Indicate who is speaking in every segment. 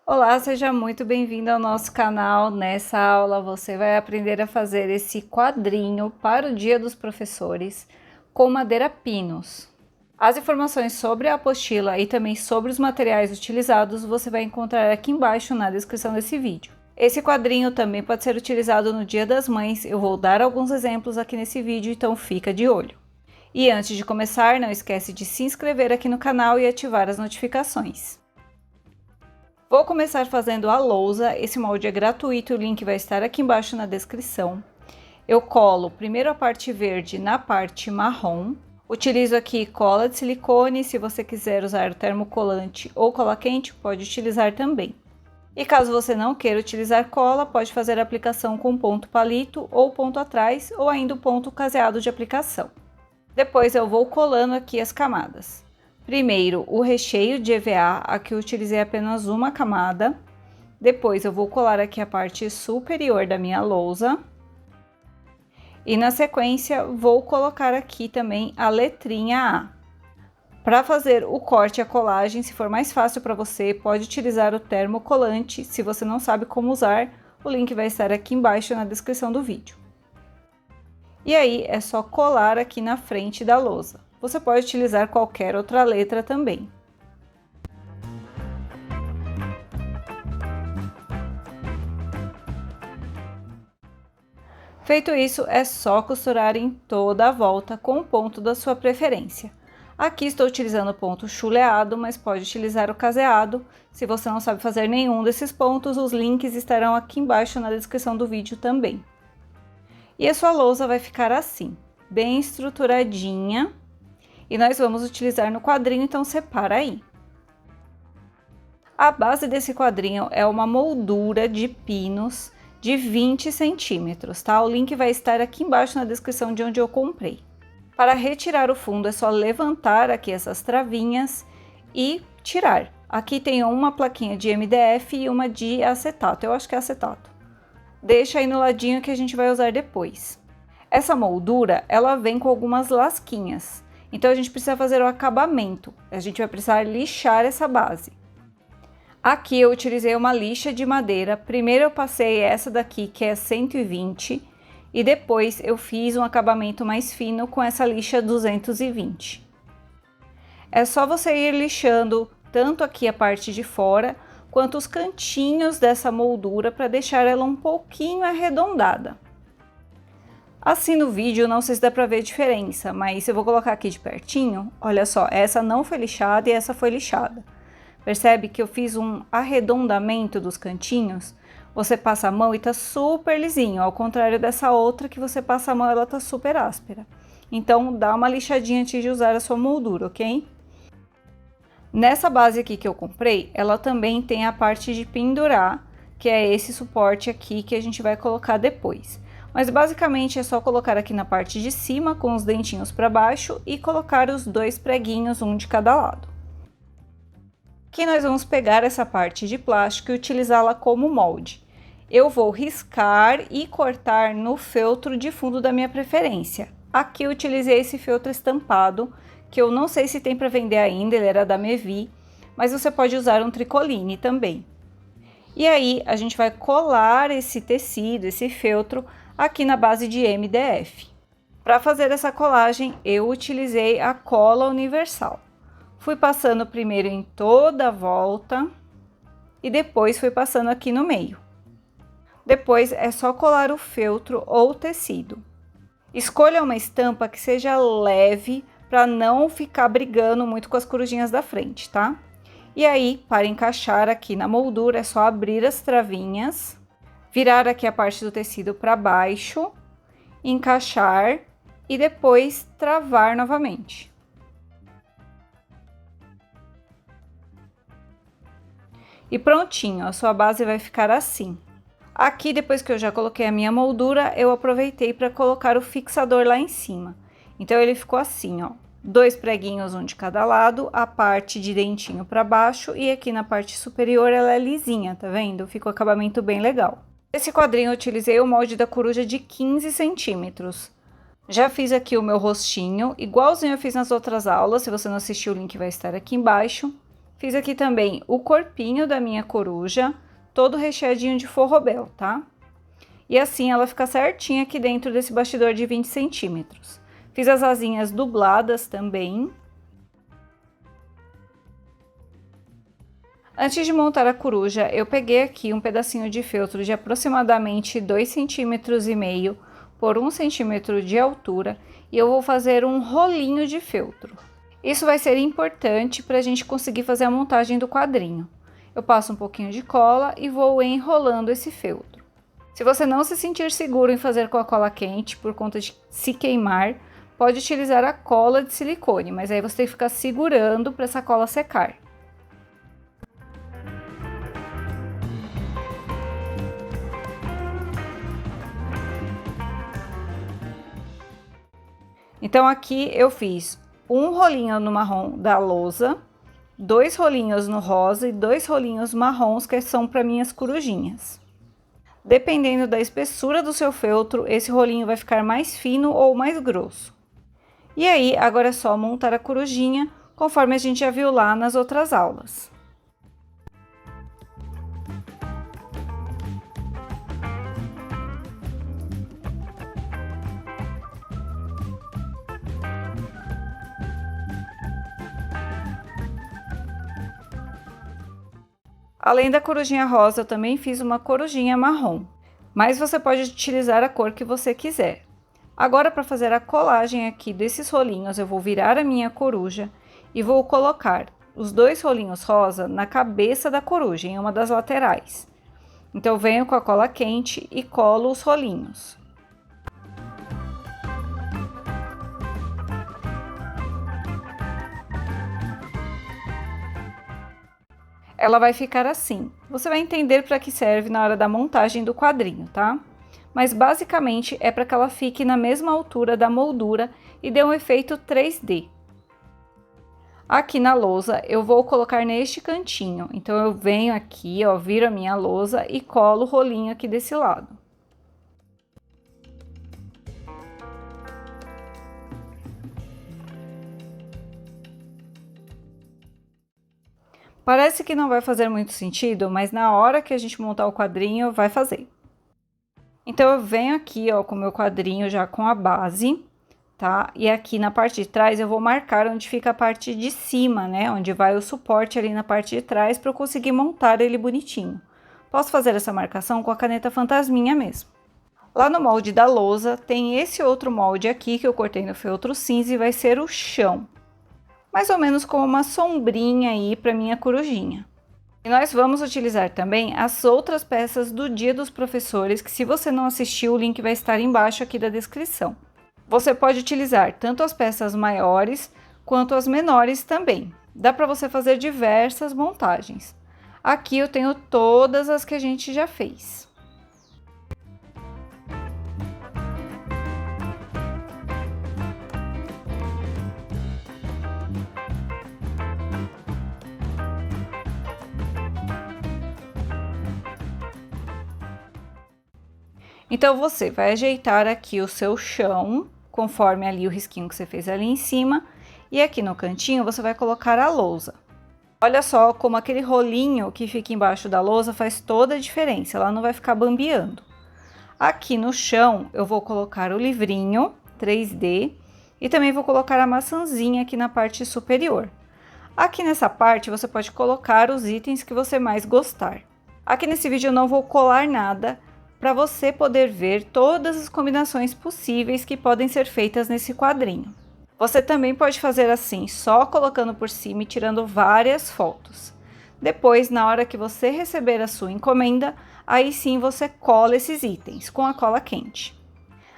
Speaker 1: Olá, seja muito bem-vindo ao nosso canal. Nessa aula você vai aprender a fazer esse quadrinho para o Dia dos Professores com madeira pinus. As informações sobre a apostila e também sobre os materiais utilizados você vai encontrar aqui embaixo na descrição desse vídeo. Esse quadrinho também pode ser utilizado no Dia das Mães, eu vou dar alguns exemplos aqui nesse vídeo, então fica de olho. E antes de começar, não esquece de se inscrever aqui no canal e ativar as notificações. Vou começar fazendo a lousa, esse molde é gratuito, o link vai estar aqui embaixo na descrição. Eu colo primeiro a parte verde na parte marrom. Utilizo aqui cola de silicone, se você quiser usar termocolante ou cola quente, pode utilizar também. E caso você não queira utilizar cola, pode fazer a aplicação com ponto palito ou ponto atrás, ou ainda o ponto caseado de aplicação. Depois eu vou colando aqui as camadas. Primeiro, o recheio de EVA, aqui eu utilizei apenas uma camada. Depois eu vou colar aqui a parte superior da minha lousa. E na sequência, vou colocar aqui também a letrinha A. Para fazer o corte e a colagem, se for mais fácil para você, pode utilizar o termocolante. Se você não sabe como usar, o link vai estar aqui embaixo na descrição do vídeo. E aí, é só colar aqui na frente da lousa. Você pode utilizar qualquer outra letra também. Feito isso, é só costurar em toda a volta com o ponto da sua preferência. Aqui estou utilizando o ponto chuleado, mas pode utilizar o caseado. Se você não sabe fazer nenhum desses pontos, os links estarão aqui embaixo na descrição do vídeo também. E a sua lousa vai ficar assim, bem estruturadinha. E nós vamos utilizar no quadrinho, então separa aí. A base desse quadrinho é uma moldura de pinos de 20 centímetros, tá? O link vai estar aqui embaixo na descrição de onde eu comprei. Para retirar o fundo é só levantar aqui essas travinhas e tirar. Aqui tem uma plaquinha de MDF e uma de acetato, eu acho que é acetato. Deixa aí no ladinho que a gente vai usar depois. Essa moldura, ela vem com algumas lasquinhas. Então, a gente precisa fazer o acabamento, a gente vai precisar lixar essa base. Aqui eu utilizei uma lixa de madeira, primeiro eu passei essa daqui que é 120 e depois eu fiz um acabamento mais fino com essa lixa 220. É só você ir lixando tanto aqui a parte de fora, quanto os cantinhos dessa moldura para deixar ela um pouquinho arredondada. Assim no vídeo, não sei se dá pra ver a diferença, mas eu vou colocar aqui de pertinho, olha só, essa não foi lixada e essa foi lixada. Percebe que eu fiz um arredondamento dos cantinhos? Você passa a mão e tá super lisinho, ao contrário dessa outra que você passa a mão, ela tá super áspera. Então, dá uma lixadinha antes de usar a sua moldura, ok? Nessa base aqui que eu comprei, ela também tem a parte de pendurar, que é esse suporte aqui que a gente vai colocar depois. Mas basicamente é só colocar aqui na parte de cima com os dentinhos para baixo e colocar os dois preguinhos, um de cada lado. Aqui nós vamos pegar essa parte de plástico e utilizá-la como molde. Eu vou riscar e cortar no feltro de fundo da minha preferência. Aqui eu utilizei esse feltro estampado, que eu não sei se tem para vender ainda, ele era da Mevi, mas você pode usar um tricoline também. E aí a gente vai colar esse tecido, esse feltro, aqui na base de MDF. Para fazer essa colagem, eu utilizei a cola universal. Fui passando primeiro em toda a volta e depois fui passando aqui no meio. Depois é só colar o feltro ou o tecido. Escolha uma estampa que seja leve para não ficar brigando muito com as corujinhas da frente, tá? E aí, para encaixar aqui na moldura, é só abrir as travinhas, virar aqui a parte do tecido para baixo, encaixar e depois travar novamente. E prontinho, a sua base vai ficar assim. Aqui, depois que eu já coloquei a minha moldura, eu aproveitei para colocar o fixador lá em cima. Então, ele ficou assim, ó. Dois preguinhos, um de cada lado, a parte de dentinho para baixo e aqui na parte superior ela é lisinha, tá vendo? Fica um acabamento bem legal. Esse quadrinho eu utilizei o molde da coruja de 15 centímetros. Já fiz aqui o meu rostinho, igualzinho eu fiz nas outras aulas, se você não assistiu o link vai estar aqui embaixo. Fiz aqui também o corpinho da minha coruja, todo recheadinho de forrobel, tá? E assim ela fica certinha aqui dentro desse bastidor de 20 centímetros. Fiz as asinhas dubladas também. Antes de montar a coruja, eu peguei aqui um pedacinho de feltro de aproximadamente 2,5 cm por 1 cm de altura e eu vou fazer um rolinho de feltro. Isso vai ser importante para a gente conseguir fazer a montagem do quadrinho. Eu passo um pouquinho de cola e vou enrolando esse feltro. Se você não se sentir seguro em fazer com a cola quente por conta de se queimar, pode utilizar a cola de silicone, mas aí você tem que ficar segurando para essa cola secar. Então aqui eu fiz um rolinho no marrom da lousa, 2 rolinhos no rosa e 2 rolinhos marrons que são para minhas corujinhas. Dependendo da espessura do seu feltro, esse rolinho vai ficar mais fino ou mais grosso. E aí, agora é só montar a corujinha, conforme a gente já viu lá nas outras aulas. Além da corujinha rosa, eu também fiz uma corujinha marrom, mas você pode utilizar a cor que você quiser. Agora, para fazer a colagem aqui desses rolinhos, eu vou virar a minha coruja e vou colocar os 2 rolinhos rosa na cabeça da coruja, em uma das laterais. Então, eu venho com a cola quente e colo os rolinhos. Ela vai ficar assim. Você vai entender para que serve na hora da montagem do quadrinho, tá? Mas basicamente é para que ela fique na mesma altura da moldura e dê um efeito 3D. Aqui na lousa eu vou colocar neste cantinho, então eu venho aqui, ó, viro a minha lousa e colo o rolinho aqui desse lado. Parece que não vai fazer muito sentido, mas na hora que a gente montar o quadrinho, vai fazer. Então, eu venho aqui, ó, com o meu quadrinho já com a base, tá? E aqui na parte de trás eu vou marcar onde fica a parte de cima, né? Onde vai o suporte ali na parte de trás para eu conseguir montar ele bonitinho. Posso fazer essa marcação com a caneta fantasminha mesmo. Lá no molde da lousa tem esse outro molde aqui que eu cortei no feltro cinza e vai ser o chão. Mais ou menos como uma sombrinha aí para minha corujinha. E nós vamos utilizar também as outras peças do Dia dos Professores, que se você não assistiu, o link vai estar embaixo aqui da descrição. Você pode utilizar tanto as peças maiores quanto as menores também. Dá para você fazer diversas montagens. Aqui eu tenho todas as que a gente já fez. Então, você vai ajeitar aqui o seu chão, conforme ali o risquinho que você fez ali em cima. E aqui no cantinho, você vai colocar a lousa. Olha só como aquele rolinho que fica embaixo da lousa faz toda a diferença, ela não vai ficar bambeando. Aqui no chão, eu vou colocar o livrinho 3D e também vou colocar a maçãzinha aqui na parte superior. Aqui nessa parte, você pode colocar os itens que você mais gostar. Aqui nesse vídeo eu não vou colar nada, para você poder ver todas as combinações possíveis que podem ser feitas nesse quadrinho. Você também pode fazer assim, só colocando por cima e tirando várias fotos. Depois, na hora que você receber a sua encomenda, aí sim você cola esses itens com a cola quente.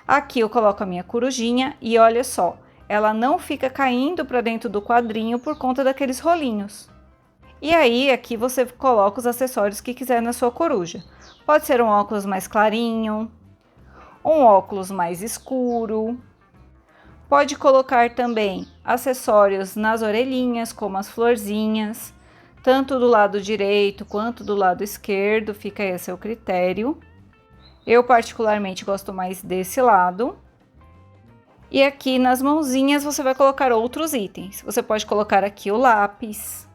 Speaker 1: Aqui eu coloco a minha corujinha e olha só, ela não fica caindo para dentro do quadrinho por conta daqueles rolinhos. E aí, aqui você coloca os acessórios que quiser na sua coruja. Pode ser um óculos mais clarinho, um óculos mais escuro. Pode colocar também acessórios nas orelhinhas, como as florzinhas, tanto do lado direito quanto do lado esquerdo, fica aí a seu critério. Eu particularmente gosto mais desse lado. E aqui nas mãozinhas você vai colocar outros itens. Você pode colocar aqui o lápis.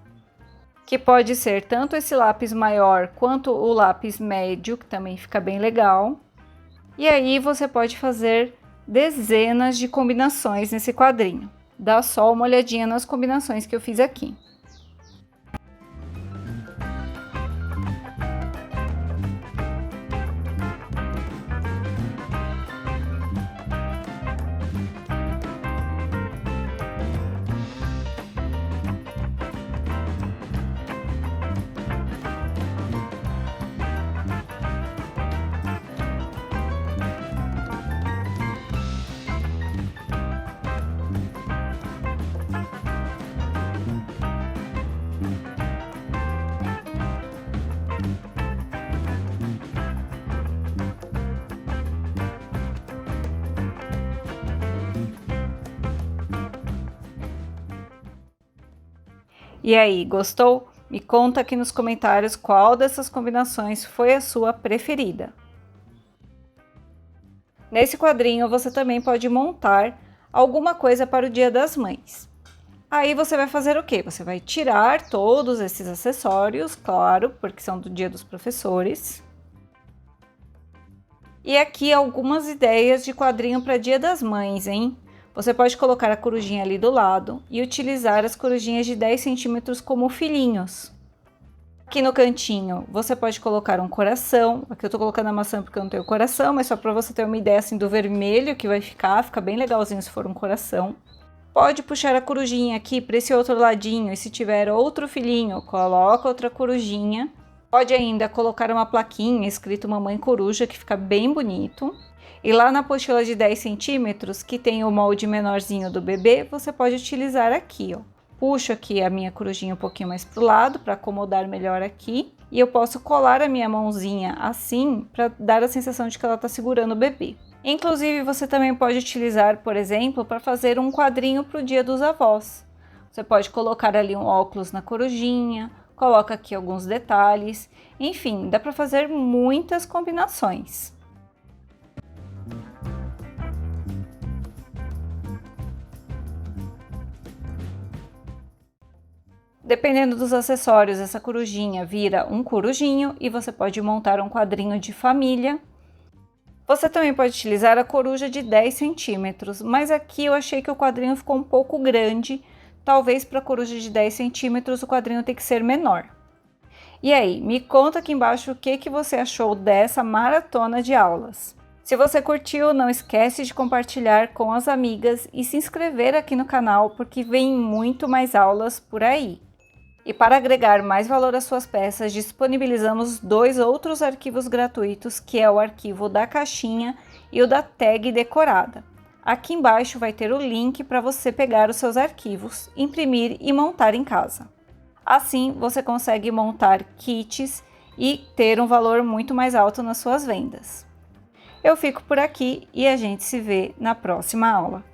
Speaker 1: que pode ser tanto esse lápis maior quanto o lápis médio, que também fica bem legal. E aí você pode fazer dezenas de combinações nesse quadrinho. Dá só uma olhadinha nas combinações que eu fiz aqui. E aí, gostou? Me conta aqui nos comentários qual dessas combinações foi a sua preferida. Nesse quadrinho você também pode montar alguma coisa para o Dia das Mães. Aí você vai fazer o quê? Você vai tirar todos esses acessórios, claro, porque são do Dia dos Professores. E aqui algumas ideias de quadrinho para Dia das Mães, hein? Você pode colocar a corujinha ali do lado e utilizar as corujinhas de 10 centímetros como filhinhos. Aqui no cantinho você pode colocar um coração. Aqui eu tô colocando a maçã porque eu não tenho coração, mas só para você ter uma ideia assim do vermelho que vai fica bem legalzinho se for um coração. Pode puxar a corujinha aqui para esse outro ladinho e se tiver outro filhinho, coloca outra corujinha. Pode ainda colocar uma plaquinha escrito Mamãe Coruja, que fica bem bonito. E lá na apostila de 10 centímetros, que tem o molde menorzinho do bebê, você pode utilizar aqui, ó. Puxo aqui a minha corujinha um pouquinho mais pro lado, para acomodar melhor aqui. E eu posso colar a minha mãozinha assim, para dar a sensação de que ela tá segurando o bebê. Inclusive, você também pode utilizar, por exemplo, para fazer um quadrinho pro Dia dos Avós. Você pode colocar ali um óculos na corujinha, coloca aqui alguns detalhes. Enfim, dá para fazer muitas combinações. Dependendo dos acessórios, essa corujinha vira um corujinho e você pode montar um quadrinho de família. Você também pode utilizar a coruja de 10 centímetros, mas aqui eu achei que o quadrinho ficou um pouco grande. Talvez para a coruja de 10 centímetros o quadrinho tem que ser menor. E aí, me conta aqui embaixo o que você achou dessa maratona de aulas. Se você curtiu, não esquece de compartilhar com as amigas e se inscrever aqui no canal, porque vem muito mais aulas por aí. E para agregar mais valor às suas peças, disponibilizamos 2 outros arquivos gratuitos, que é o arquivo da caixinha e o da tag decorada. Aqui embaixo vai ter o link para você pegar os seus arquivos, imprimir e montar em casa. Assim, você consegue montar kits e ter um valor muito mais alto nas suas vendas. Eu fico por aqui e a gente se vê na próxima aula.